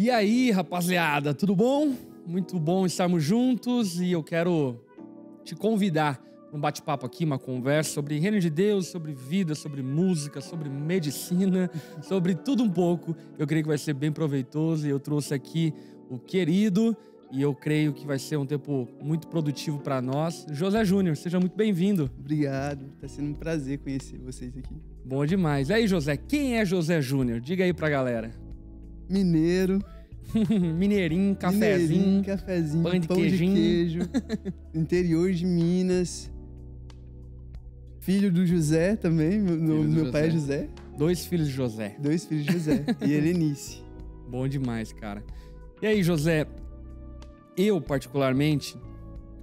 E aí, rapaziada, tudo bom? Muito bom estarmos juntos e eu quero te convidar para um bate-papo aqui, uma conversa sobre reino de Deus, sobre vida, sobre música, sobre medicina, sobre tudo um pouco. Eu creio que vai ser bem proveitoso e eu trouxe aqui o querido e eu creio que vai ser um tempo muito produtivo para nós. José Júnior, seja muito bem-vindo. Obrigado, tá sendo um prazer conhecer vocês aqui. Bom demais. E aí, José, quem é José Júnior? Diga aí pra galera. Mineiro. Mineirinho, cafezinho, pão de queijinho. queijo, interior de Minas. Filho do José também, meu pai é José. 2 filhos de José. 2 filhos de José e Helenice. Bom demais, cara. E aí, José, eu particularmente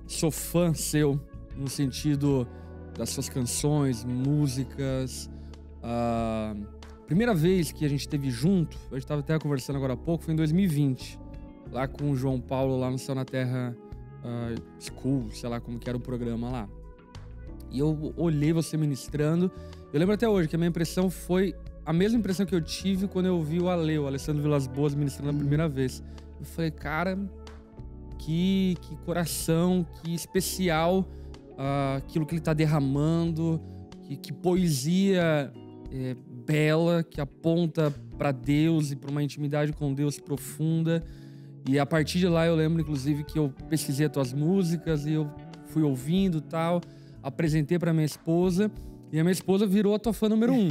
sou fã seu no sentido das suas canções, músicas. Primeira vez que a gente esteve junto, a gente estava até conversando agora há pouco, foi em 2020. Lá com o João Paulo, lá no Céu na Terra School, sei lá como que era o programa lá. E eu olhei você ministrando. Eu lembro até hoje que a minha impressão foi a mesma impressão que eu tive quando eu vi o Alessandro Vilas Boas ministrando a primeira vez. Eu falei, cara, que coração, que especial aquilo que ele tá derramando, que poesia bela, que aponta para Deus e para uma intimidade com Deus profunda. E a partir de lá eu lembro, inclusive, que eu pesquisei as tuas músicas e eu fui ouvindo e tal, apresentei para minha esposa e a minha esposa virou a tua fã número 1.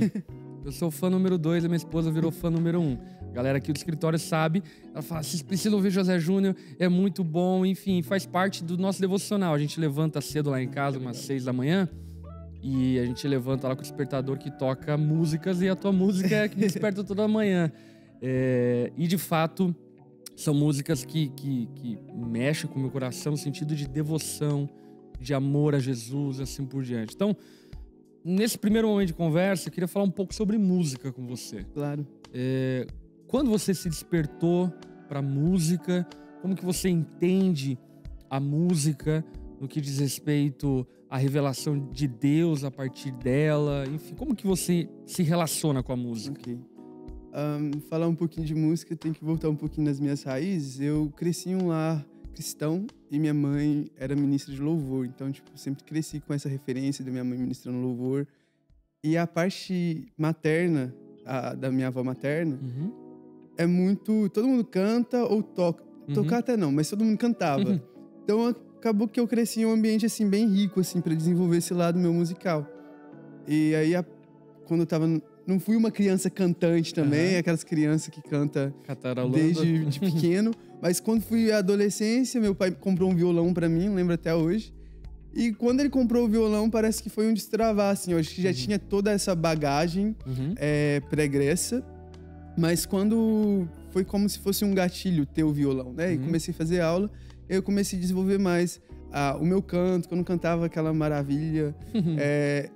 Eu sou fã número 2, a minha esposa virou fã número 1. A galera aqui do escritório sabe, ela fala, vocês precisam ouvir José Júnior, é muito bom, enfim, faz parte do nosso devocional. A gente levanta cedo lá em casa, umas 6 da manhã, e a gente levanta lá com o despertador que toca músicas e a tua música é a que me desperta toda manhã. E de fato, são músicas que mexem com o meu coração no sentido de devoção, de amor a Jesus, assim por diante. Então, nesse primeiro momento de conversa, eu queria falar um pouco sobre música com você. Claro. Quando você se despertou para música, como que você entende a música no que diz respeito à revelação de Deus a partir dela? Enfim, como que você se relaciona com a música? Ok. Falar um pouquinho de música, tem que voltar um pouquinho nas minhas raízes. Eu cresci em um lar cristão e minha mãe era ministra de louvor. Então, sempre cresci com essa referência da minha mãe ministrando louvor. E a parte materna, da minha avó materna, é muito... Todo mundo canta ou toca. Tocar até não, mas todo mundo cantava. Então, acabou que eu cresci em um ambiente, assim, bem rico, assim, para desenvolver esse lado meu musical. E aí, quando eu tava... Não fui uma criança cantante também, aquelas crianças que canta desde de pequeno. Mas quando fui à adolescência, meu pai comprou um violão pra mim, lembro até hoje. E quando ele comprou o violão, parece que foi um destravar, assim. Eu acho que já tinha toda essa bagagem pregressa. Mas quando... Foi como se fosse um gatilho ter o violão, né? E comecei a fazer aula, eu comecei a desenvolver mais o meu canto, quando eu cantava aquela maravilha.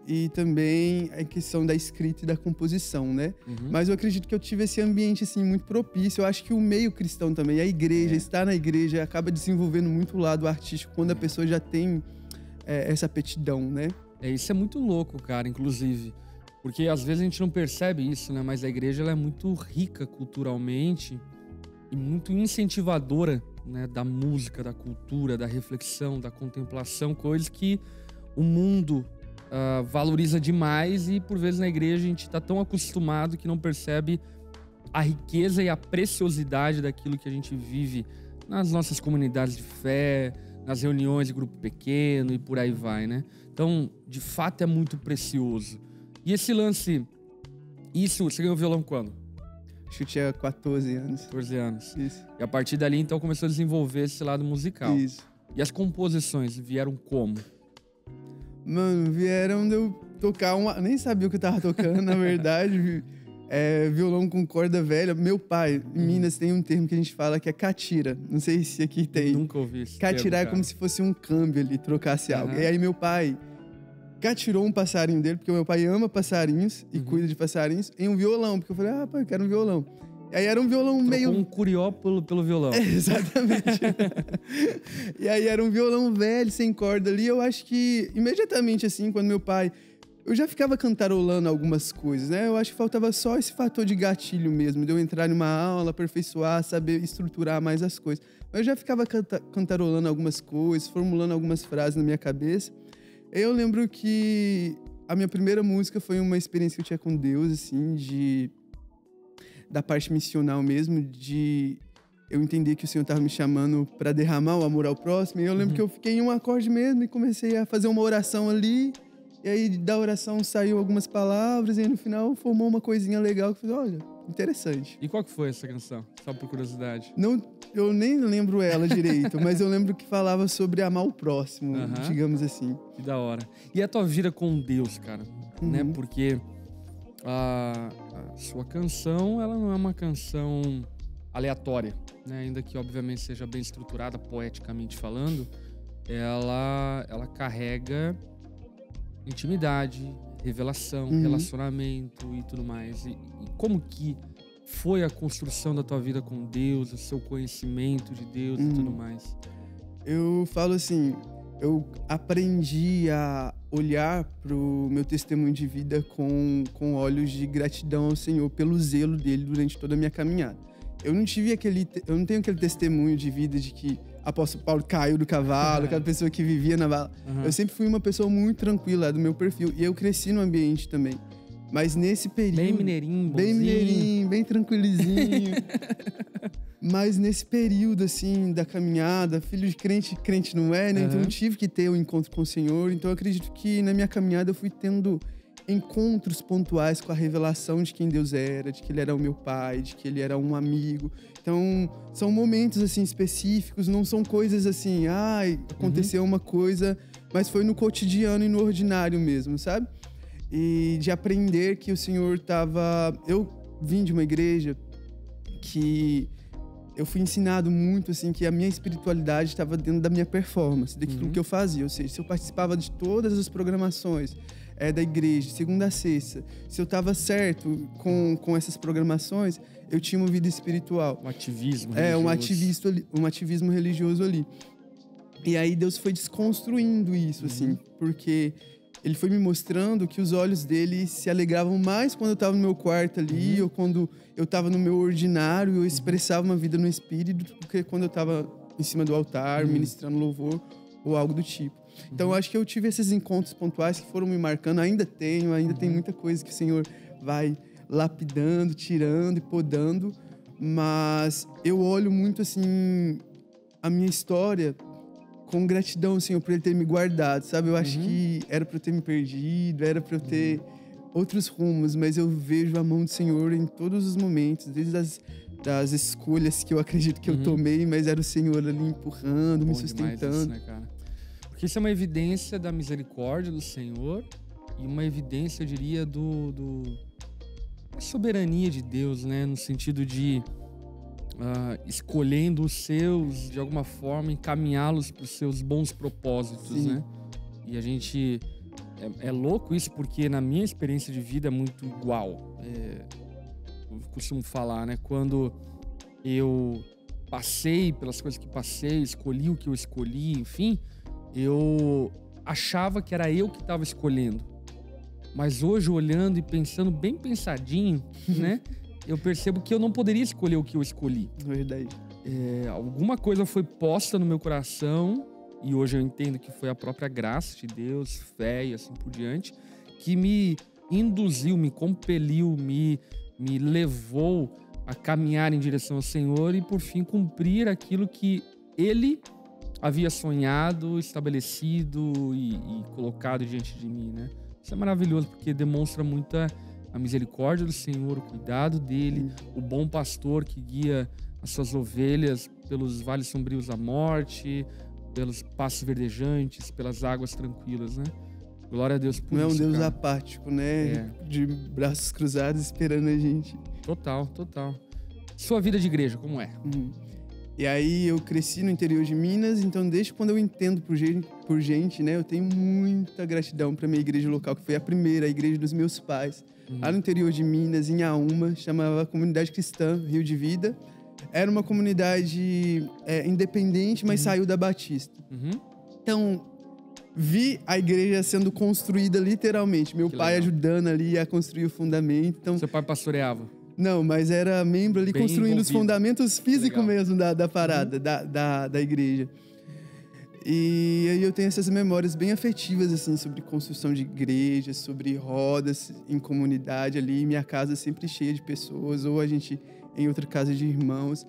E também a questão da escrita e da composição, né? Mas eu acredito que eu tive esse ambiente, assim, muito propício. Eu acho que o meio cristão também, a igreja, estar na igreja, acaba desenvolvendo muito o lado artístico quando a pessoa já tem essa aptidão, né? Isso é muito louco, cara, inclusive. Porque às vezes a gente não percebe isso, né? Mas a igreja ela é muito rica culturalmente e muito incentivadora, né? Da música, da cultura, da reflexão, da contemplação, coisas que o mundo valoriza demais e por vezes na igreja a gente está tão acostumado que não percebe a riqueza e a preciosidade daquilo que a gente vive nas nossas comunidades de fé, nas reuniões de grupo pequeno e por aí vai, né? Então, de fato é muito precioso. E esse lance, você ganhou violão quando? Acho que eu tinha 14 anos. 14 anos. Isso. E a partir dali, então, começou a desenvolver esse lado musical. Isso. E as composições vieram como? Mano, vieram de eu tocar nem sabia o que eu tava tocando, na verdade. Violão com corda velha. Meu pai, em Minas, tem um termo que a gente fala que é catira. Não sei se aqui tem. Nunca ouvi esse Catira termo, é como se fosse um câmbio ali, trocasse algo. E aí meu pai catirou um passarinho dele, porque o meu pai ama passarinhos e cuida de passarinhos, em um violão. Porque eu falei, pai, eu quero um violão. E aí era um violão meio... um curió pelo violão. Exatamente. E aí era um violão velho, sem corda ali. Eu acho que, imediatamente assim, quando meu pai eu já ficava cantarolando algumas coisas, né? Eu acho que faltava só esse fator de gatilho mesmo, de eu entrar numa aula, aperfeiçoar, saber estruturar mais as coisas. Mas eu já ficava cantarolando algumas coisas, formulando algumas frases na minha cabeça. Eu lembro que a minha primeira música foi uma experiência que eu tinha com Deus, assim, da parte missional mesmo, de eu entender que o Senhor estava me chamando para derramar o amor ao próximo. E eu lembro que eu fiquei em um acorde mesmo e comecei a fazer uma oração ali. E aí, da oração, saiu algumas palavras, e aí, no final, formou uma coisinha legal, que eu falei, olha, interessante. E qual que foi essa canção? Só por curiosidade. Não, eu nem lembro ela direito, mas eu lembro que falava sobre amar o próximo, digamos assim. Que da hora. E a tua vida com Deus, cara? Né? Porque a sua canção, ela não é uma canção aleatória, né? Ainda que, obviamente, seja bem estruturada, poeticamente falando, ela carrega intimidade, revelação, relacionamento e tudo mais. E como que foi a construção da tua vida com Deus, o seu conhecimento de Deus e tudo mais? Eu falo assim, eu aprendi a olhar pro meu testemunho de vida com olhos de gratidão ao Senhor pelo zelo dele durante toda a minha caminhada. Eu não tenho aquele testemunho de vida de que apóstolo Paulo caiu do cavalo, aquela pessoa que vivia na vala. Eu sempre fui uma pessoa muito tranquila do meu perfil. E eu cresci no ambiente também. Mas nesse período... Bem mineirinho, bonzinho. Bem mineirinho, bem tranquilizinho. Mas nesse período, assim, da caminhada, filho de crente, crente não é, né? Então eu tive que ter um encontro com o Senhor. Então eu acredito que na minha caminhada eu fui tendo encontros pontuais com a revelação de quem Deus era, de que Ele era o meu pai, de que Ele era um amigo. Então, são momentos, assim, específicos, não são coisas assim, aconteceu uma coisa, mas foi no cotidiano e no ordinário mesmo, sabe? E de aprender que o Senhor estava... Eu vim de uma igreja que eu fui ensinado muito, assim, que a minha espiritualidade estava dentro da minha performance, daquilo que eu fazia. Ou seja, se eu participava de todas as programações da igreja, de segunda a sexta, se eu estava certo com essas programações, eu tinha uma vida espiritual. Um ativismo religioso. Um ativismo religioso ali. E aí Deus foi desconstruindo isso, assim, porque Ele foi me mostrando que os olhos dele se alegravam mais quando eu estava no meu quarto ali, ou quando eu estava no meu ordinário, eu expressava uma vida no espírito, do que quando eu estava em cima do altar, ministrando louvor, ou algo do tipo. Então, eu acho que eu tive esses encontros pontuais que foram me marcando. Ainda tem muita coisa que o Senhor vai lapidando, tirando e podando. Mas eu olho muito, assim, a minha história com gratidão, Senhor, por Ele ter me guardado, sabe? Eu acho que era para eu ter me perdido, era para eu ter outros rumos, mas eu vejo a mão do Senhor em todos os momentos, desde das escolhas que eu acredito que eu tomei, mas era o Senhor ali empurrando, me sustentando. Isso, né, cara? Porque isso é uma evidência da misericórdia do Senhor e uma evidência, eu diria, da soberania de Deus, né? No sentido de escolhendo os seus, de alguma forma, encaminhá-los para os seus bons propósitos, né? E a gente... É louco isso, porque na minha experiência de vida é muito igual. Eu costumo falar, né? Quando eu passei pelas coisas que passei, escolhi o que eu escolhi, enfim... Eu achava que era eu que estava escolhendo. Mas hoje, olhando e pensando bem pensadinho, né? Eu percebo que eu não poderia escolher o que eu escolhi. Verdade. Alguma coisa foi posta no meu coração, e hoje eu entendo que foi a própria graça de Deus, fé e assim por diante, que me induziu, me compeliu, me levou a caminhar em direção ao Senhor e, por fim, cumprir aquilo que Ele havia sonhado, estabelecido e colocado diante de mim, né? Isso é maravilhoso, porque demonstra muita a misericórdia do Senhor, o cuidado dele, o bom pastor que guia as suas ovelhas pelos vales sombrios da morte, pelos pastos verdejantes, pelas águas tranquilas, né? Glória a Deus por isso, não é um Deus cara. apático, né? De braços cruzados esperando a gente. Total. Sua vida de igreja, como é? E aí eu cresci no interior de Minas, então desde quando eu entendo por gente, né, eu tenho muita gratidão para minha igreja local, que foi a primeira, a igreja dos meus pais. Lá no interior de Minas, em Auma, chamava Comunidade Cristã Rio de Vida. Era uma comunidade independente, mas saiu da Batista. Então, vi a igreja sendo construída literalmente. Meu Que pai legal. ajudando ali a construir o fundamento. Então, Seu pai pastoreava? não, mas era membro ali Bem construindo os envolvido. fundamentos físicos Legal. mesmo da parada, da igreja. E aí eu tenho essas memórias bem afetivas, assim, sobre construção de igrejas, sobre rodas em comunidade ali. Minha casa sempre cheia de pessoas, ou a gente em outra casa de irmãos.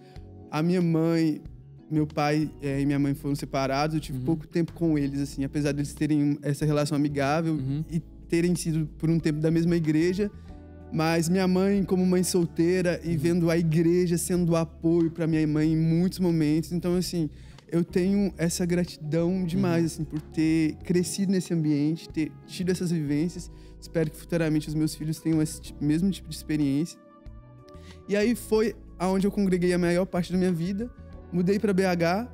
A minha mãe, meu pai e minha mãe foram separados, eu tive pouco tempo com eles, assim, apesar deles terem essa relação amigável e terem sido por um tempo da mesma igreja. Mas minha mãe, como mãe solteira e vendo a igreja sendo apoio para minha mãe em muitos momentos. Então, assim, eu tenho essa gratidão demais, assim, por ter crescido nesse ambiente, ter tido essas vivências. Espero que futuramente os meus filhos tenham esse mesmo tipo de experiência. E aí foi aonde eu congreguei a maior parte da minha vida. Mudei para BH,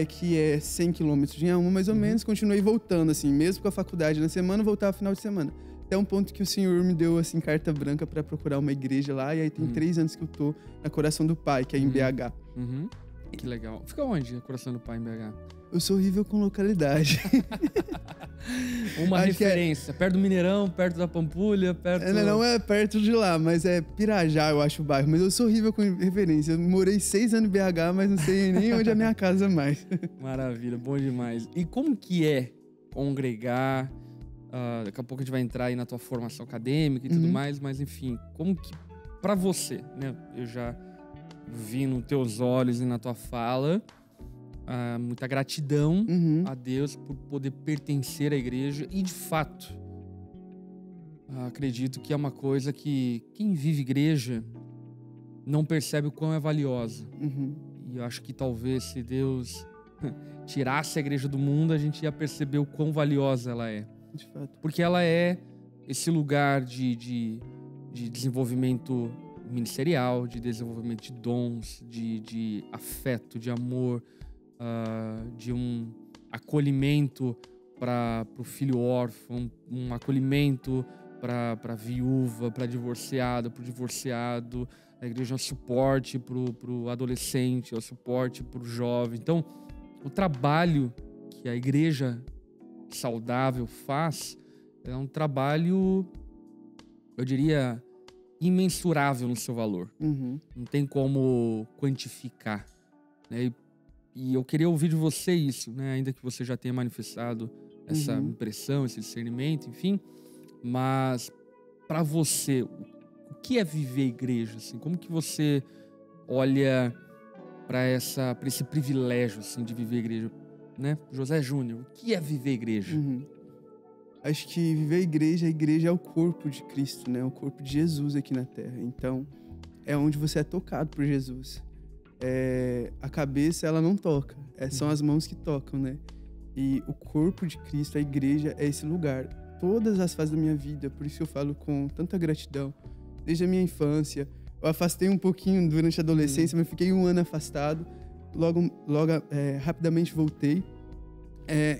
que é 100 quilômetros de Inhaúma, mais ou menos. Continuei voltando, assim, mesmo com a faculdade na semana, voltava no final de semana. Até um ponto que o Senhor me deu, assim, carta branca para procurar uma igreja lá. E aí tem 3 anos que eu tô na Coração do Pai, que é em BH. Que legal. Fica onde, a Coração do Pai, em BH? Eu sou horrível com localidade. Uma Acho que referência. Perto do Mineirão, perto da Pampulha, perto... Não é perto de lá, mas é Pirajá, eu acho o bairro. Mas eu sou horrível com referência. Eu morei 6 anos em BH, mas não sei nem onde é a minha casa mais. Maravilha, bom demais. E como que é congregar? Daqui a pouco a gente vai entrar aí na tua formação acadêmica e tudo mais, mas enfim, como que, pra você, né? Eu já vi nos teus olhos e na tua fala muita gratidão a Deus por poder pertencer à igreja e, de fato, acredito que é uma coisa que quem vive igreja não percebe o quão é valiosa. E eu acho que talvez se Deus tirasse a igreja do mundo, a gente ia perceber o quão valiosa ela é. De fato. Porque ela é esse lugar de desenvolvimento ministerial, de desenvolvimento de dons, de afeto, de amor, de um acolhimento para o filho órfão, um acolhimento para a viúva, para divorciado, para o divorciado. A igreja é um suporte para o adolescente, é um suporte para o jovem. Então, o trabalho que a igreja saudável faz é um trabalho, eu diria, imensurável no seu valor. Não tem como quantificar, né? E eu queria ouvir de você isso, né? Ainda que você já tenha manifestado essa impressão, esse discernimento, enfim. Mas para você, o que é viver igreja? Assim? Como que você olha para esse privilégio, assim, de viver igreja? Né? José Júnior, o que é viver igreja? Acho que viver a igreja é o corpo de Cristo, né? O corpo de Jesus aqui na Terra. Então, é onde você é tocado por Jesus. A cabeça, ela não toca. São as mãos que tocam, né? E o corpo de Cristo, a igreja, é esse lugar. Todas as fases da minha vida, por isso que eu falo com tanta gratidão. Desde a minha infância, eu afastei um pouquinho durante a adolescência, mas fiquei 1 ano afastado. Logo rapidamente voltei.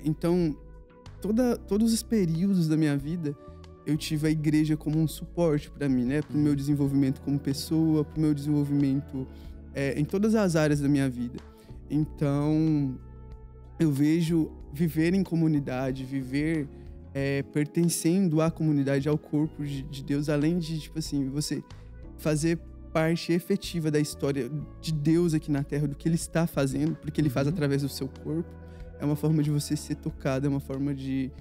Então, todos os períodos da minha vida, eu tive a igreja como um suporte para mim, né? Para o meu desenvolvimento como pessoa, para o meu desenvolvimento em todas as áreas da minha vida. Então, eu vejo viver em comunidade, viver pertencendo à comunidade, ao corpo de Deus, além de, tipo assim, você fazer parte efetiva da história de Deus aqui na Terra, do que Ele está fazendo, porque Ele faz através do seu corpo. É uma forma de você ser tocado, é uma forma de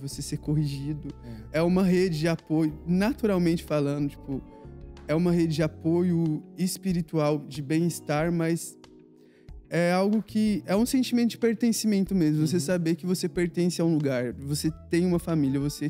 você ser corrigido. É uma rede de apoio, naturalmente falando, tipo, é uma rede de apoio espiritual, de bem-estar, mas é algo que é um sentimento de pertencimento mesmo. Você saber que você pertence a um lugar, você tem uma família, você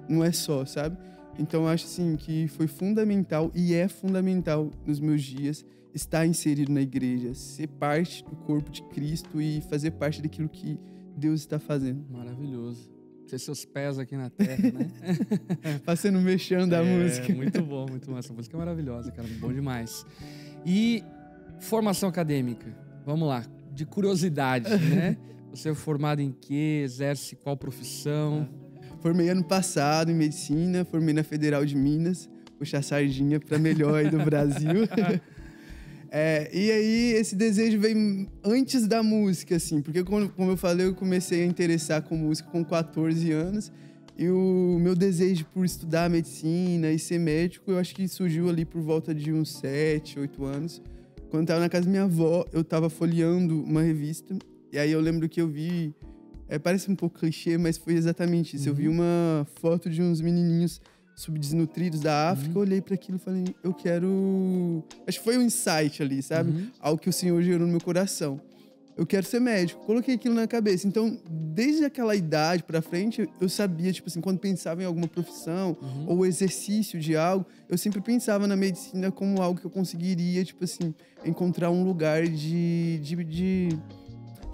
não é só, sabe? Então, eu acho assim que foi fundamental e é fundamental nos meus dias estar inserido na igreja, ser parte do corpo de Cristo e fazer parte daquilo que Deus está fazendo. Maravilhoso. Ter seus pés aqui na terra, né? Fazendo mexendo a música. Muito bom, muito bom. Essa música é maravilhosa, cara. Bom demais. E formação acadêmica. Vamos lá. De curiosidade, né? Você é formado em quê? Exerce qual profissão? Formei ano passado em medicina, formei na Federal de Minas, puxar a sardinha para melhor aí do Brasil. E aí, esse desejo veio antes da música, assim. Porque, como eu falei, eu comecei a interessar com música com 14 anos. E o meu desejo por estudar medicina e ser médico, eu acho que surgiu ali por volta de uns 7, 8 anos. Quando eu tava na casa da minha avó, eu tava folheando uma revista. E aí eu lembro que eu vi... parece um pouco clichê, mas foi exatamente isso. Eu vi uma foto de uns menininhos subdesnutridos da África. Eu olhei para aquilo e falei, eu quero... Acho que foi um insight ali, sabe? Algo que o Senhor gerou no meu coração. Eu quero ser médico. Coloquei aquilo na cabeça. Então, desde aquela idade pra frente, eu sabia, tipo assim, quando pensava em alguma profissão ou exercício de algo, eu sempre pensava na medicina como algo que eu conseguiria, tipo assim, encontrar um lugar de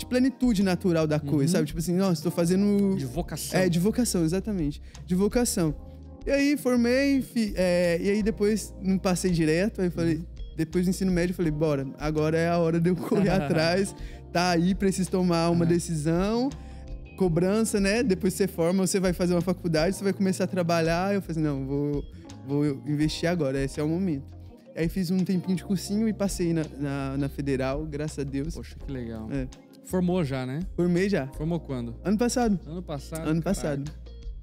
plenitude natural da coisa, sabe? Tipo assim, nossa, estou fazendo... De vocação. De vocação, exatamente. De vocação. E aí, formei, e aí depois não passei direto, aí falei... Depois do ensino médio, eu falei, bora, agora é a hora de eu correr atrás, tá aí, preciso tomar uma decisão, cobrança, né? Depois que você forma, você vai fazer uma faculdade, você vai começar a trabalhar. Eu falei, não, vou investir agora, esse é o momento. Aí fiz um tempinho de cursinho e passei na Federal, graças a Deus. Poxa, que legal. Formou já, né? Formei já. Formou quando? Ano passado. Ano passado? Ano passado.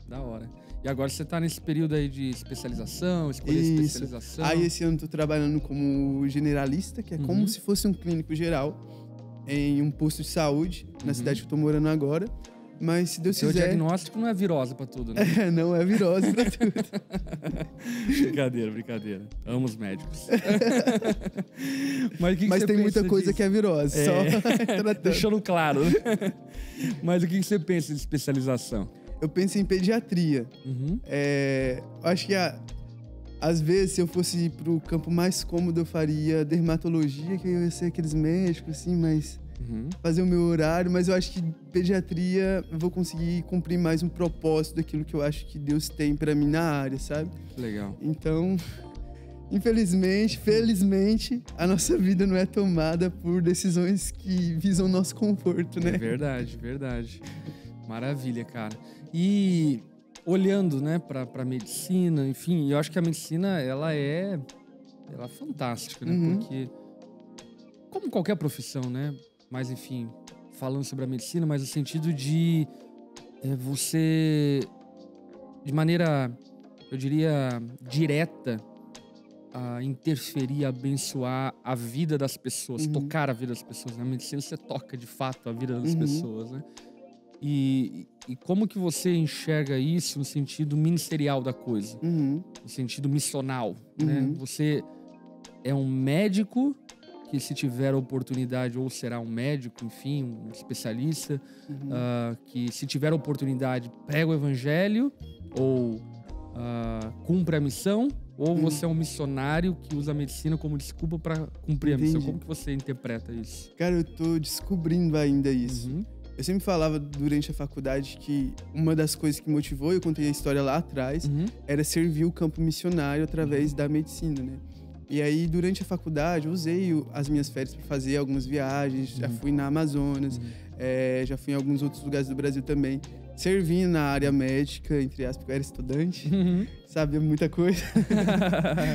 Da hora. E agora você tá nesse período aí de especialização, escolher especialização. Aí esse ano eu tô trabalhando como generalista, que é como se fosse um clínico geral, em um posto de saúde, na cidade que eu tô morando agora. Mas se Deus quiser... Seu diagnóstico não é virose pra tudo, né? Não é virose pra tudo. Brincadeira. Amo os médicos. Mas Mas tem muita coisa que é virose, só tratando. Deixando claro, né? Mas o que você pensa de especialização? Eu penso em pediatria. Acho que às vezes, se eu fosse pro campo mais cômodo, eu faria dermatologia, que eu ia ser aqueles médicos, assim, mas fazer o meu horário. Mas eu acho que pediatria eu vou conseguir cumprir mais um propósito daquilo que eu acho que Deus tem pra mim na área, sabe? Legal. Então, infelizmente, felizmente, a nossa vida não é tomada por decisões que visam o nosso conforto, né? É verdade. Maravilha, cara. E olhando, né, pra medicina, enfim, eu acho que a medicina, ela é fantástica, né? Porque, como qualquer profissão, né? Mas, enfim, falando sobre a medicina, mas no sentido de você, de maneira, eu diria, direta, interferir, abençoar a vida das pessoas, tocar a vida das pessoas. Na medicina, você toca, de fato, a vida das pessoas, né? E como que você enxerga isso no sentido ministerial da coisa? No sentido missional, né? Você é um médico que, se tiver oportunidade, ou será um médico, enfim, um especialista, que, se tiver oportunidade, prega o evangelho ou cumpre a missão, ou você é um missionário que usa a medicina como desculpa para cumprir a missão. Como que você interpreta isso? Cara, eu tô descobrindo ainda isso. Eu sempre falava durante a faculdade que uma das coisas que motivou, eu contei a história lá atrás, era servir o campo missionário através da medicina, né? E aí, durante a faculdade, eu usei as minhas férias para fazer algumas viagens, já fui na Amazonas, já fui em alguns outros lugares do Brasil também, servindo na área médica, entre aspas, porque eu era estudante, sabia muita coisa,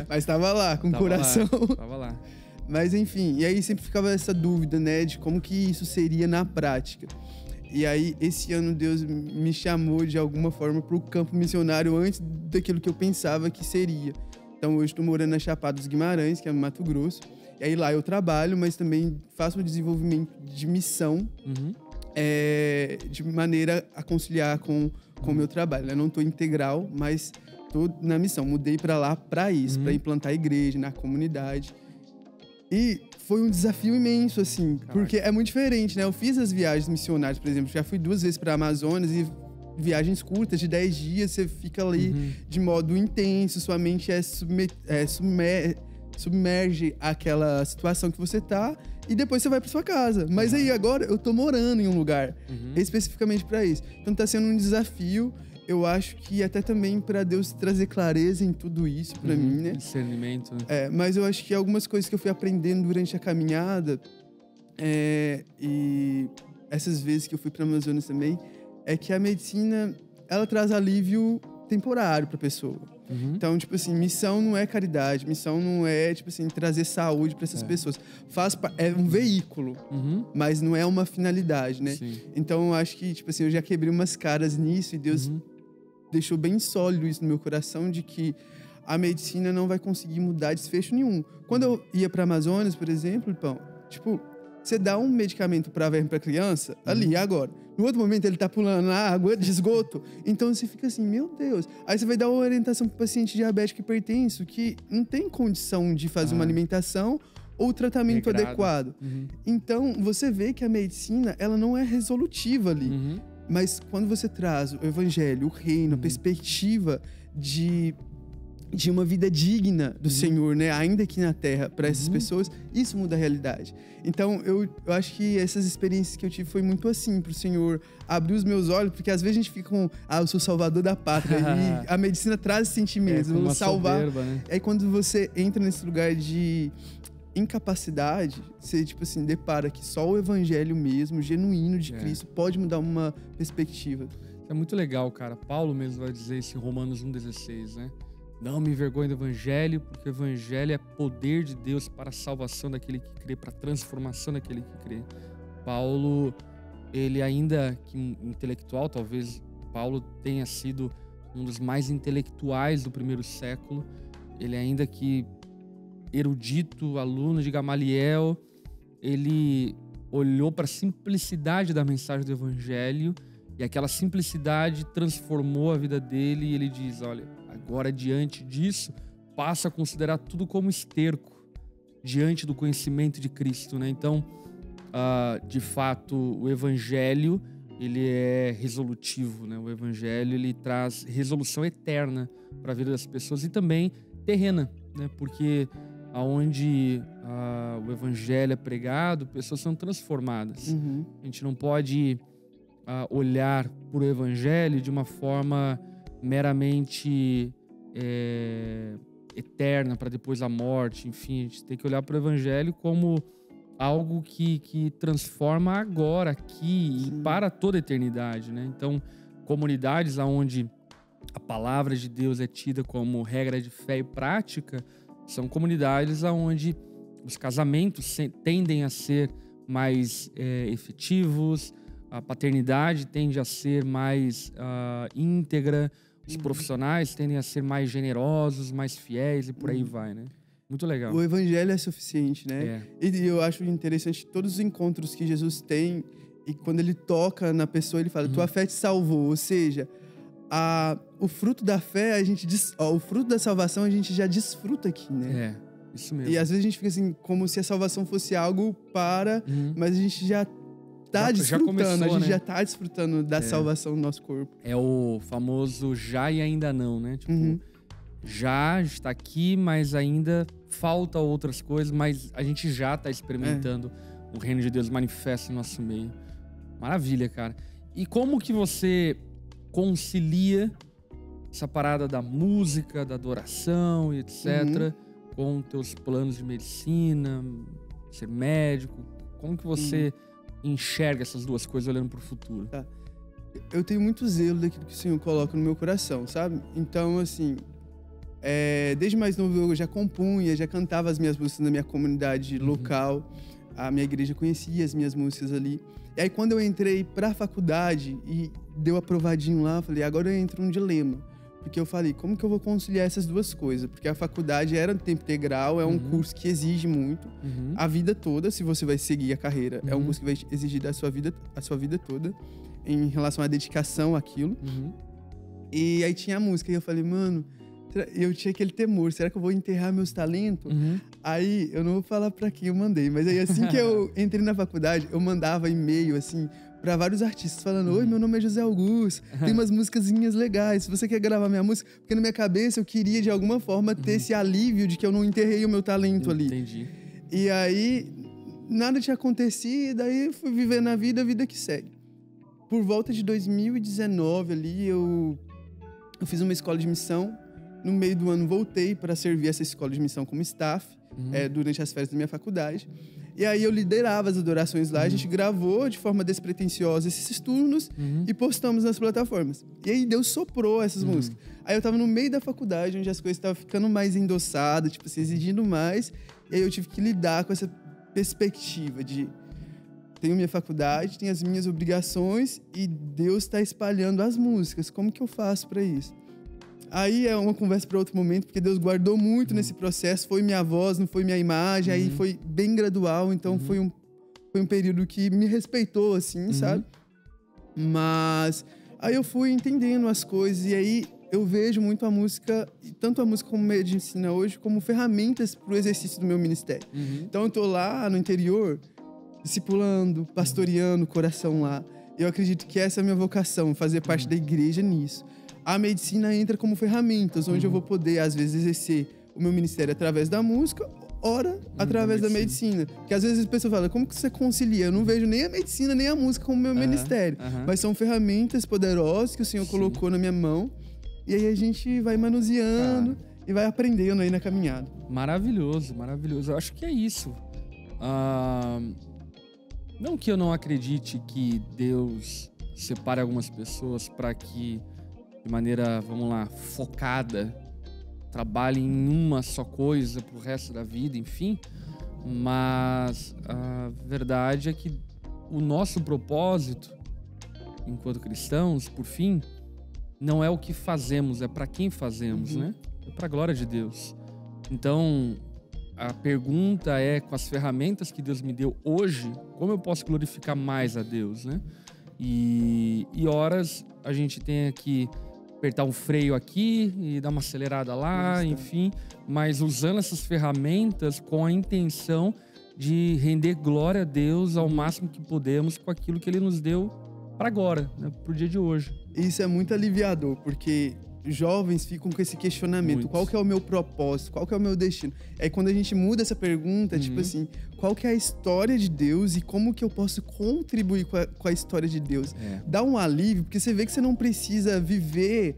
mas tava lá, com o coração. Tava lá. Mas enfim, e aí sempre ficava essa dúvida, né, de como que isso seria na prática. E aí, esse ano, Deus me chamou de alguma forma para o campo missionário antes daquilo que eu pensava que seria. Então, hoje estou morando na Chapada dos Guimarães, que é no Mato Grosso. E aí lá eu trabalho, mas também faço o desenvolvimento de missão de maneira a conciliar com o meu trabalho. Eu não estou integral, mas estou na missão. Mudei para lá para isso, para implantar a igreja na comunidade. E foi um desafio imenso, assim, porque é muito diferente, né? Eu fiz as viagens missionárias, por exemplo, já fui 2 vezes para Amazonas e viagens curtas, de 10 dias, você fica ali de modo intenso, sua mente submerge aquela situação que você tá e depois você vai para sua casa. Mas aí agora eu tô morando em um lugar especificamente para isso. Então tá sendo um desafio. Eu acho que até também para Deus trazer clareza em tudo isso para mim, né? Discernimento. Mas eu acho que algumas coisas que eu fui aprendendo durante a caminhada e essas vezes que eu fui para Amazonas também, é que a medicina, ela traz alívio temporário pra pessoa. Então, tipo assim, missão não é caridade, missão não é, tipo assim, trazer saúde pra essas pessoas. É um veículo, mas não é uma finalidade, né? Sim. Então, eu acho que, tipo assim, eu já quebrei umas caras nisso e Deus deixou bem sólido isso no meu coração de que a medicina não vai conseguir mudar desfecho nenhum. Quando eu ia pra Amazonas, por exemplo, tipo, você dá um medicamento pra verme pra criança, ali, agora. No outro momento, ele tá pulando na água de esgoto. Então, você fica assim, meu Deus. Aí você vai dar uma orientação pro paciente diabético hipertenso que não tem condição de fazer uma alimentação ou tratamento adequado. Então, você vê que a medicina, ela não é resolutiva ali. Mas quando você traz o evangelho, o reino, a perspectiva de uma vida digna do Senhor, né? Ainda aqui na Terra, para essas pessoas, isso muda a realidade. Então, eu acho que essas experiências que eu tive foi muito assim, pro Senhor abrir os meus olhos, porque às vezes a gente fica com, eu sou salvador da pátria, e a medicina traz esse sentimento, vou salvar. Soberba, né? Aí quando você entra nesse lugar de incapacidade, você, tipo assim, depara que só o evangelho mesmo, genuíno de Cristo, pode mudar uma perspectiva. É muito legal, cara. Paulo mesmo vai dizer isso em Romanos 1,16, né? Não me envergonhe do evangelho, porque o evangelho é poder de Deus para a salvação daquele que crê, para a transformação daquele que crê. Paulo, ele ainda que intelectual, talvez Paulo tenha sido um dos mais intelectuais do primeiro século, ele ainda que erudito, aluno de Gamaliel, ele olhou para a simplicidade da mensagem do evangelho e aquela simplicidade transformou a vida dele e ele diz, olha, agora diante disso, passa a considerar tudo como esterco diante do conhecimento de Cristo, né? Então, de fato, o evangelho, ele é resolutivo, né? O evangelho, ele traz resolução eterna para a vida das pessoas e também terrena, né? Porque aonde o evangelho é pregado, pessoas são transformadas. A gente não pode olhar para o evangelho de uma forma meramente eterna, para depois a morte. Enfim, a gente tem que olhar para o evangelho como algo que transforma agora, aqui e para toda a eternidade, né? Então, comunidades onde a palavra de Deus é tida como regra de fé e prática são comunidades onde os casamentos tendem a ser mais efetivos, a paternidade tende a ser mais íntegra, os profissionais tendem a ser mais generosos, mais fiéis e por aí vai, né? Muito legal. O evangelho é suficiente, né? E eu acho interessante todos os encontros que Jesus tem e quando ele toca na pessoa, ele fala, tua fé te salvou. Ou seja, o fruto da fé, o fruto da salvação a gente já desfruta aqui, né? Isso mesmo. E às vezes a gente fica assim, como se a salvação fosse algo mas a gente já tá desfrutando, começou, a gente né? já tá desfrutando da salvação do nosso corpo. É o famoso já e ainda não, né? Tipo, já está aqui, mas ainda falta outras coisas, mas a gente já tá experimentando o reino de Deus manifesto em nosso meio. Maravilha, cara. E como que você concilia essa parada da música, da adoração e etc., com teus planos de medicina, ser médico? Como que você enxerga essas duas coisas olhando pro futuro? Tá. Eu tenho muito zelo daquilo que o Senhor coloca no meu coração, sabe? Então, assim, desde mais novo eu já compunha, já cantava as minhas músicas na minha comunidade local. A minha igreja conhecia as minhas músicas ali. E aí, quando eu entrei pra faculdade e deu aprovadinho lá, eu falei, agora eu entro num dilema. Porque eu falei, como que eu vou conciliar essas duas coisas? Porque a faculdade era de tempo integral, é um curso que exige muito. A vida toda, se você vai seguir a carreira, é um curso que vai exigir a sua vida toda, em relação à dedicação àquilo. E aí tinha a música, e eu falei, mano, eu tinha aquele temor, será que eu vou enterrar meus talentos? Aí, eu não vou falar pra quem eu mandei, mas aí assim que eu entrei na faculdade, eu mandava e-mail, assim, pra vários artistas, falando, oi, meu nome é José Augusto, tem umas musicazinhas legais, se você quer gravar minha música, porque na minha cabeça eu queria, de alguma forma, ter esse alívio de que eu não enterrei o meu talento ali. Entendi. E aí, nada tinha acontecido, aí eu fui vivendo a vida que segue. Por volta de 2019 ali, eu fiz uma escola de missão. No meio do ano voltei para servir essa escola de missão como staff, durante as férias da minha faculdade. E aí eu liderava as adorações lá, a gente gravou de forma despretensiosa esses turnos e postamos nas plataformas. E aí Deus soprou essas músicas. Aí eu tava no meio da faculdade, onde as coisas estavam ficando mais endossadas, tipo assim, exigindo mais. E aí eu tive que lidar com essa perspectiva de... Tenho minha faculdade, tenho as minhas obrigações e Deus está espalhando as músicas. Como que eu faço para isso? Aí é uma conversa para outro momento, porque Deus guardou muito nesse processo. Foi minha voz, não foi minha imagem. Aí foi bem gradual, então foi um período que me respeitou, assim, sabe? Mas aí eu fui entendendo as coisas e aí eu vejo muito a música, tanto a música como meio de ensino hoje, como ferramentas para o exercício do meu ministério. Então eu tô lá no interior, discipulando, pastoreando o coração lá. Eu acredito que essa é a minha vocação, fazer parte da igreja nisso. A medicina entra como ferramentas, onde eu vou poder, às vezes, exercer o meu ministério através da música, ora, através da medicina. Porque às vezes a pessoa fala, como que você concilia? Eu não vejo nem a medicina, nem a música como meu ministério. Mas são ferramentas poderosas que o Senhor colocou na minha mão. E aí a gente vai manuseando e vai aprendendo aí na caminhada. Maravilhoso, maravilhoso. Eu acho que é isso. Não que eu não acredite que Deus separe algumas pessoas para que, de maneira, vamos lá, focada, trabalhem em uma só coisa pro resto da vida, enfim. Mas a verdade é que o nosso propósito, enquanto cristãos, por fim, não é o que fazemos, é para quem fazemos, né? É para a glória de Deus. Então, a pergunta é, com as ferramentas que Deus me deu hoje, como eu posso glorificar mais a Deus, né? E horas a gente tem que apertar um freio aqui e dar uma acelerada lá, enfim. Mas usando essas ferramentas com a intenção de render glória a Deus ao máximo que podemos com aquilo que Ele nos deu para agora, né? Pro dia de hoje. Isso é muito aliviador, porque jovens ficam com esse questionamento. Qual que é o meu propósito? Qual que é o meu destino? É quando a gente muda essa pergunta, tipo assim, qual que é a história de Deus e como que eu posso contribuir com a história de Deus? Dá um alívio, porque você vê que você não precisa viver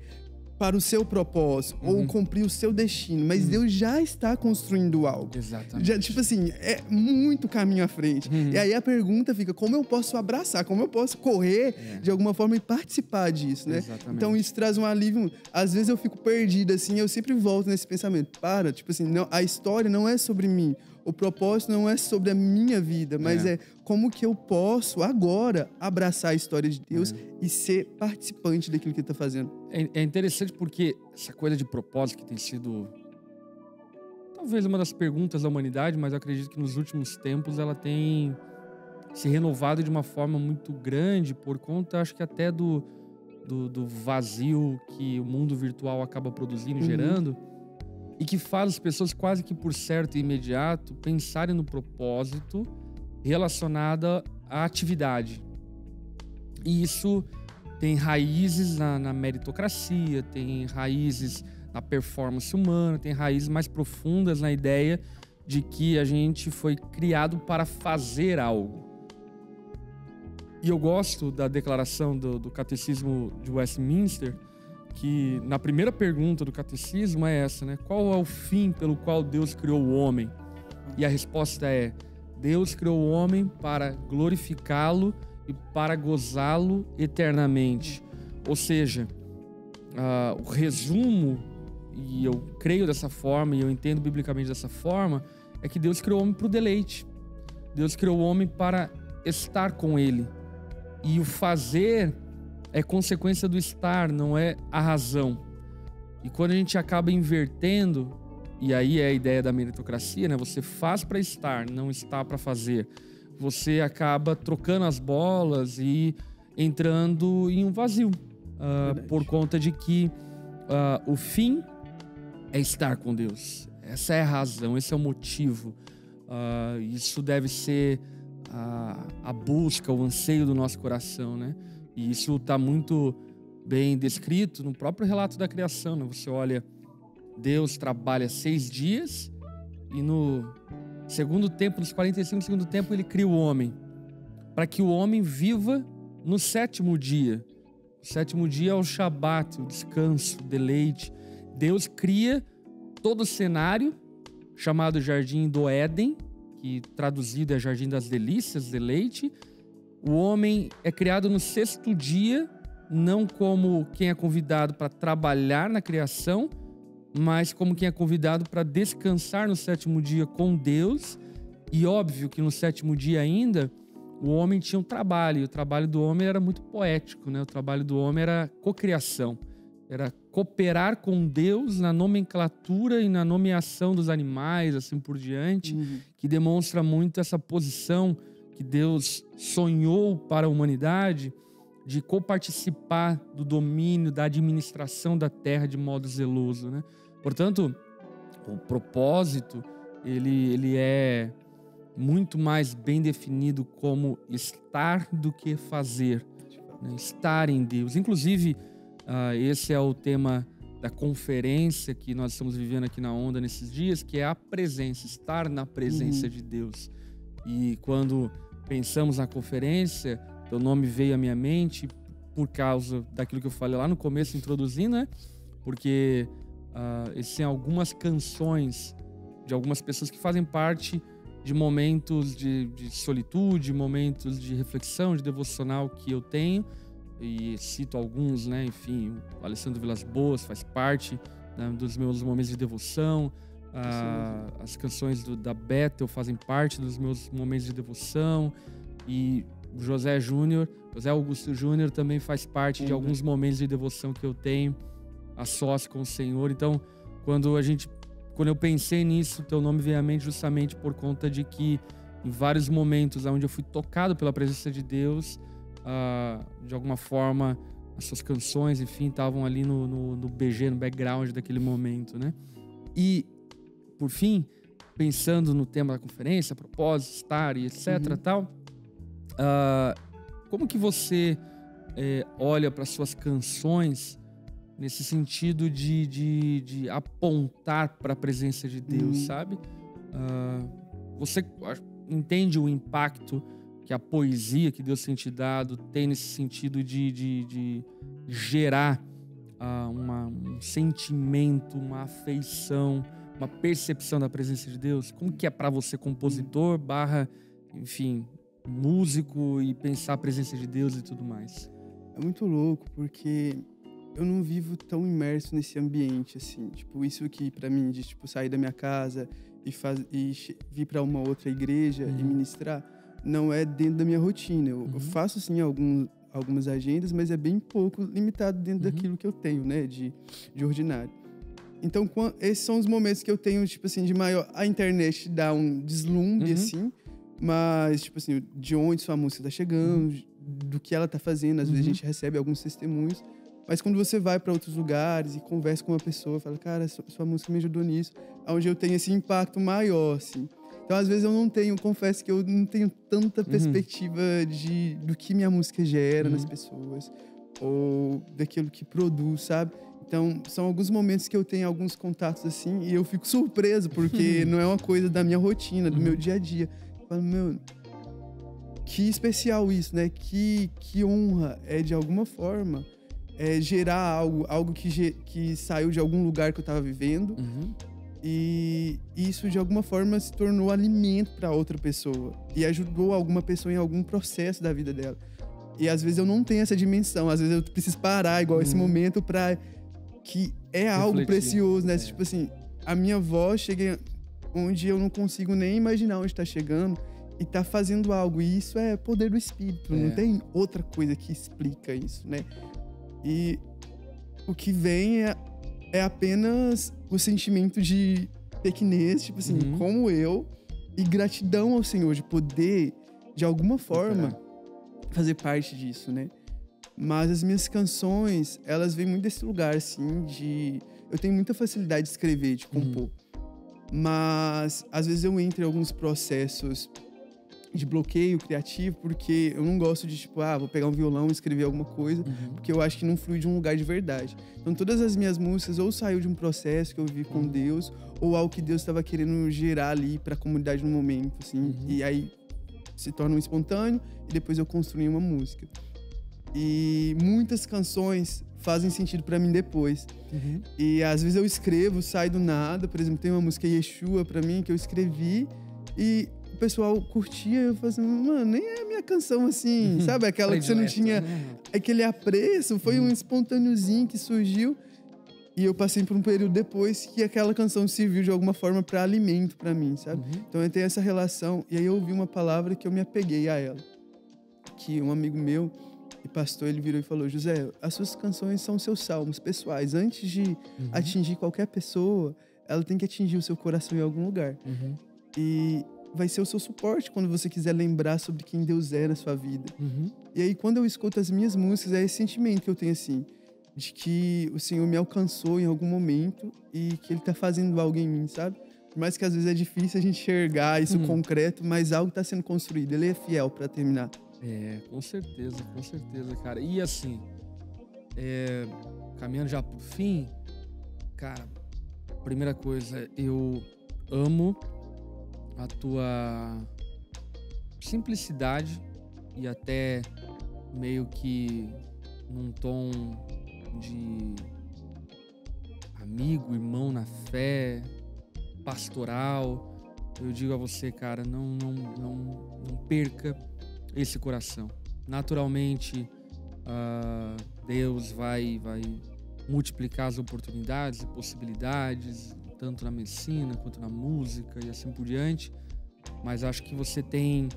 para o seu propósito ou cumprir o seu destino, mas Deus já está construindo algo. Exatamente. Já, tipo assim, é muito caminho à frente. E aí a pergunta fica, como eu posso abraçar? Como eu posso correr de alguma forma e participar disso, né? Exatamente. Então isso traz um alívio. Às vezes eu fico perdido, assim, eu sempre volto nesse pensamento. Tipo assim, não, a história não é sobre mim. O propósito não é sobre a minha vida, mas é como que eu posso agora abraçar a história de Deus e ser participante daquilo que Ele está fazendo. É interessante porque essa coisa de propósito que tem sido talvez uma das perguntas da humanidade, mas eu acredito que nos últimos tempos ela tem se renovado de uma forma muito grande por conta, acho que até do vazio que o mundo virtual acaba produzindo e gerando, e que faz as pessoas quase que por certo e imediato pensarem no propósito relacionado à atividade. E isso tem raízes na meritocracia, tem raízes na performance humana, tem raízes mais profundas na ideia de que a gente foi criado para fazer algo. E eu gosto da declaração do Catecismo de Westminster, que na primeira pergunta do Catecismo é essa, né? Qual é o fim pelo qual Deus criou o homem? E a resposta é: Deus criou o homem para glorificá-lo e para gozá-lo eternamente. Ou seja, o resumo, e eu creio dessa forma, e eu entendo biblicamente dessa forma, é que Deus criou o homem para o deleite. Deus criou o homem para estar com Ele. E o fazer é consequência do estar, não é a razão. E quando a gente acaba invertendo, e aí é a ideia da meritocracia, né? Você faz para estar, não está para fazer. Você acaba trocando as bolas e entrando em um vazio. Por conta de que o fim é estar com Deus. Essa é a razão, esse é o motivo. Isso deve ser a busca, o anseio do nosso coração, né? E isso está muito bem descrito no próprio relato da criação, né? Você olha, Deus trabalha 6 dias e no segundo tempo, nos 45 do segundo tempo, Ele cria o homem, para que o homem viva no 7º dia. O 7º dia é o Shabat, o descanso, o deleite. Deus cria todo o cenário chamado Jardim do Éden, que traduzido é Jardim das Delícias, deleite. O homem é criado no 6º dia, não como quem é convidado para trabalhar na criação, mas como quem é convidado para descansar no 7º dia com Deus. E óbvio que no 7º dia ainda, o homem tinha um trabalho, e o trabalho do homem era muito poético, né? O trabalho do homem era cocriação, era cooperar com Deus na nomenclatura e na nomeação dos animais, assim por diante, que demonstra muito essa posição que Deus sonhou para a humanidade de coparticipar do domínio, da administração da terra de modo zeloso, né? Portanto, o propósito, ele é muito mais bem definido como estar do que fazer, né? Estar em Deus. Inclusive, esse é o tema da conferência que nós estamos vivendo aqui na Onda nesses dias, que é a presença, estar na presença de Deus. E quando pensamos na conferência, teu nome veio à minha mente por causa daquilo que eu falei lá no começo, introduzindo, né? Porque existem algumas canções de algumas pessoas que fazem parte de momentos de solitude, momentos de reflexão, de devocional que eu tenho, e cito alguns, né? Enfim, o Alessandro Vilas Boas faz parte, né, dos meus momentos de devoção, as canções da Bethel fazem parte dos meus momentos de devoção, e o José Augusto Júnior também faz parte de alguns momentos de devoção que eu tenho a sós com o Senhor. Então, quando eu pensei nisso, teu nome veio à mente justamente por conta de que em vários momentos onde eu fui tocado pela presença de Deus, de alguma forma as suas canções, enfim, estavam ali no BG, no background daquele momento, né? E, por fim, pensando no tema da conferência, propósito, estar e etc, tal, como que você olha para suas canções nesse sentido de apontar para a presença de Deus, sabe? Você entende o impacto que a poesia que Deus tem te dado tem nesse sentido de gerar um sentimento, uma afeição, uma percepção da presença de Deus? Como que é para você, compositor, enfim, músico, e pensar a presença de Deus e tudo mais? É muito louco, porque eu não vivo tão imerso nesse ambiente, assim. Tipo, isso aqui pra mim, de tipo, sair da minha casa e vir pra uma outra igreja e ministrar, não é dentro da minha rotina. Eu faço, sim, algumas agendas, mas é bem pouco limitado dentro daquilo que eu tenho, né, de ordinário. Então, esses são os momentos que eu tenho, tipo assim, de maior... A internet dá um deslumbre, assim, mas, tipo assim, de onde sua música tá chegando, do que ela tá fazendo. Às vezes a gente recebe alguns testemunhos, mas quando você vai para outros lugares e conversa com uma pessoa, fala, cara, sua música me ajudou nisso, onde eu tenho esse impacto maior, assim. Então, às vezes confesso que eu não tenho tanta perspectiva do que minha música gera nas pessoas, ou daquilo que produz, sabe? Então, são alguns momentos que eu tenho alguns contatos assim, e eu fico surpreso, porque não é uma coisa da minha rotina, do meu dia a dia. Eu falo, meu, que especial isso, né? Que honra é, de alguma forma, gerar algo que saiu de algum lugar que eu tava vivendo, e isso de alguma forma se tornou alimento para outra pessoa e ajudou alguma pessoa em algum processo da vida dela. E às vezes eu não tenho essa dimensão, às vezes eu preciso parar igual esse momento para que algo precioso, né? Tipo assim, a minha voz chega onde eu não consigo nem imaginar onde tá chegando e tá fazendo algo, e isso é poder do Espírito, não tem outra coisa que explica isso, né? E o que vem é apenas o sentimento de pequenez, tipo assim, como eu, e gratidão ao Senhor de poder, de alguma forma, fazer parte disso, né? Mas as minhas canções, elas vêm muito desse lugar, assim, eu tenho muita facilidade de escrever, de compor. Mas, às vezes, eu entro em alguns processos de bloqueio criativo, porque eu não gosto de, tipo, vou pegar um violão e escrever alguma coisa, porque eu acho que não flui de um lugar de verdade. Então, todas as minhas músicas ou saiu de um processo que eu vivi com Deus, ou algo que Deus estava querendo gerar ali para a comunidade no momento, assim, e aí se torna um espontâneo, e depois eu construí uma música. E muitas canções fazem sentido para mim depois. E às vezes eu escrevo, sai do nada. Por exemplo, tem uma música Yeshua para mim que eu escrevi e pessoal curtia, eu falei assim, mano, nem é a minha canção assim, sabe? Aquela que você não tinha aquele apreço, foi um espontâneozinho que surgiu. E eu passei por um período depois que aquela canção serviu de alguma forma para alimento para mim, sabe? Então eu tenho essa relação. E aí eu ouvi uma palavra que eu me apeguei a ela. Que um amigo meu e pastor, ele virou e falou, José, as suas canções são seus salmos pessoais. Antes de atingir qualquer pessoa, ela tem que atingir o seu coração em algum lugar. E vai ser o seu suporte quando você quiser lembrar sobre quem Deus é na sua vida. E aí quando eu escuto as minhas músicas, é esse sentimento que eu tenho assim, de que o Senhor me alcançou em algum momento e que Ele tá fazendo algo em mim, sabe? Por mais que às vezes é difícil a gente enxergar isso concreto, mas algo tá sendo construído. Ele é fiel para terminar. Com certeza, cara. E assim, caminhando já pro fim, cara, primeira coisa, eu amo a tua simplicidade e até meio que num tom de amigo, irmão na fé, pastoral. Eu digo a você, cara, não perca esse coração. Naturalmente, Deus vai multiplicar as oportunidades e possibilidades, tanto na medicina quanto na música e assim por diante. Mas acho que você tem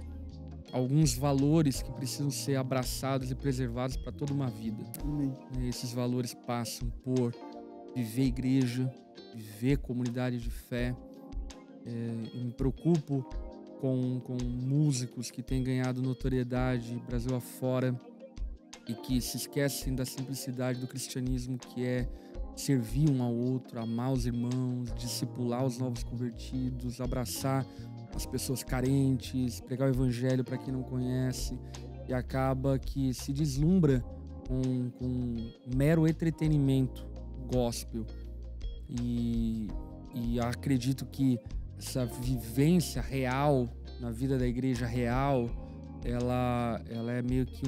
alguns valores que precisam ser abraçados e preservados para toda uma vida. Esses valores passam por viver igreja, viver comunidade de fé. Eu me preocupo com músicos que têm ganhado notoriedade Brasil afora e que se esquecem da simplicidade do cristianismo, que é servir um ao outro, amar os irmãos, discipular os novos convertidos, abraçar as pessoas carentes, pregar o evangelho para quem não conhece, e acaba que se deslumbra com mero entretenimento gospel. E acredito que essa vivência real na vida da igreja real, ela é meio que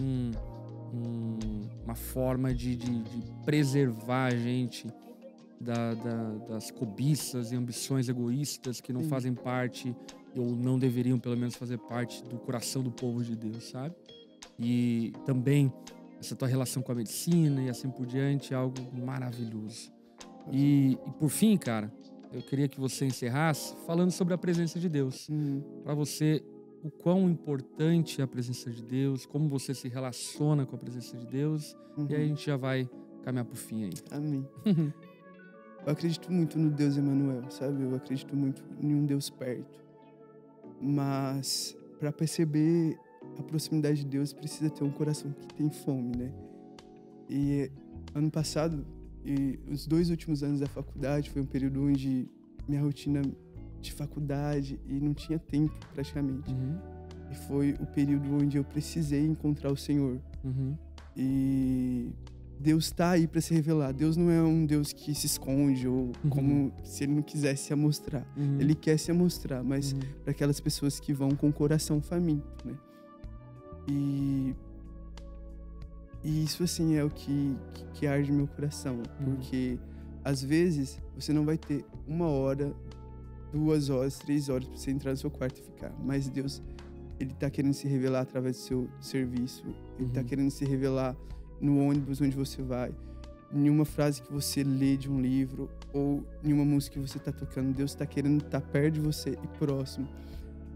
uma forma de preservar a gente das cobiças e ambições egoístas que não fazem parte, ou não deveriam pelo menos fazer parte do coração do povo de Deus, sabe? E também essa tua relação com a medicina e assim por diante é algo maravilhoso. E por fim, cara, eu queria que você encerrasse falando sobre a presença de Deus. Para você, o quão importante é a presença de Deus, como você se relaciona com a presença de Deus. E aí a gente já vai caminhar pro fim aí. Amém. Eu acredito muito no Deus Emmanuel, sabe? Eu acredito muito em um Deus perto. Mas para perceber a proximidade de Deus, precisa ter um coração que tem fome, né? E ano passado, e os 2 últimos anos da faculdade, foi um período onde minha rotina de faculdade e não tinha tempo praticamente. E foi o período onde eu precisei encontrar o Senhor. E Deus está aí para se revelar. Deus não é um Deus que se esconde ou como se Ele não quisesse se amostrar. Ele quer se amostrar, mas para aquelas pessoas que vão com o coração faminto, né? E isso, assim, é o que arde meu coração. Porque, às vezes, você não vai ter 1 hora, 2 horas, 3 horas para você entrar no seu quarto e ficar. Mas Deus, Ele tá querendo se revelar através do seu serviço. Ele tá querendo se revelar no ônibus onde você vai. Em uma frase que você lê de um livro ou em uma música que você tá tocando. Deus tá querendo estar perto de você e próximo.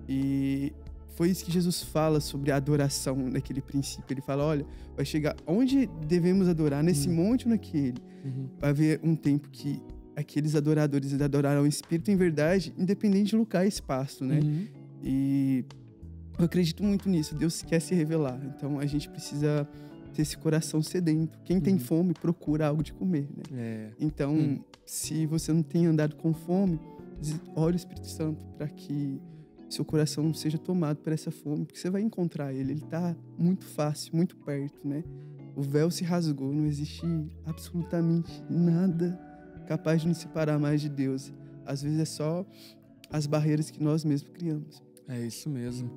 E foi isso que Jesus fala sobre a adoração naquele princípio. Ele fala, olha, vai chegar onde devemos adorar, nesse monte ou naquele. Vai haver um tempo que aqueles adoradores adorarão o Espírito em verdade, independente de lugar e espaço, né? E eu acredito muito nisso. Deus quer se revelar. Então a gente precisa ter esse coração sedento. Quem tem fome procura algo de comer, né? Então, se você não tem andado com fome, ore o Espírito Santo para que seu coração seja tomado por essa fome, porque você vai encontrar Ele. Ele tá muito fácil, muito perto, né? O véu se rasgou, não existe absolutamente nada capaz de nos separar mais de Deus. Às vezes é só as barreiras que nós mesmos criamos. É isso mesmo.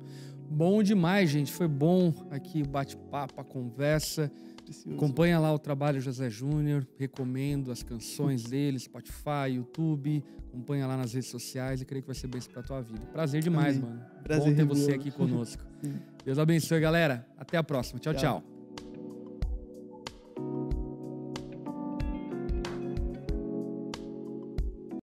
Bom demais, gente. Foi bom aqui o bate-papo, a conversa. precioso. Acompanha lá o trabalho do José Júnior, recomendo as canções dele, Spotify, YouTube, acompanha lá nas redes sociais e creio que vai ser bênção pra tua vida. Prazer demais, mano. Prazer Bom ter você redondo. aqui conosco. Deus abençoe, galera. Até a próxima. Tchau, tchau.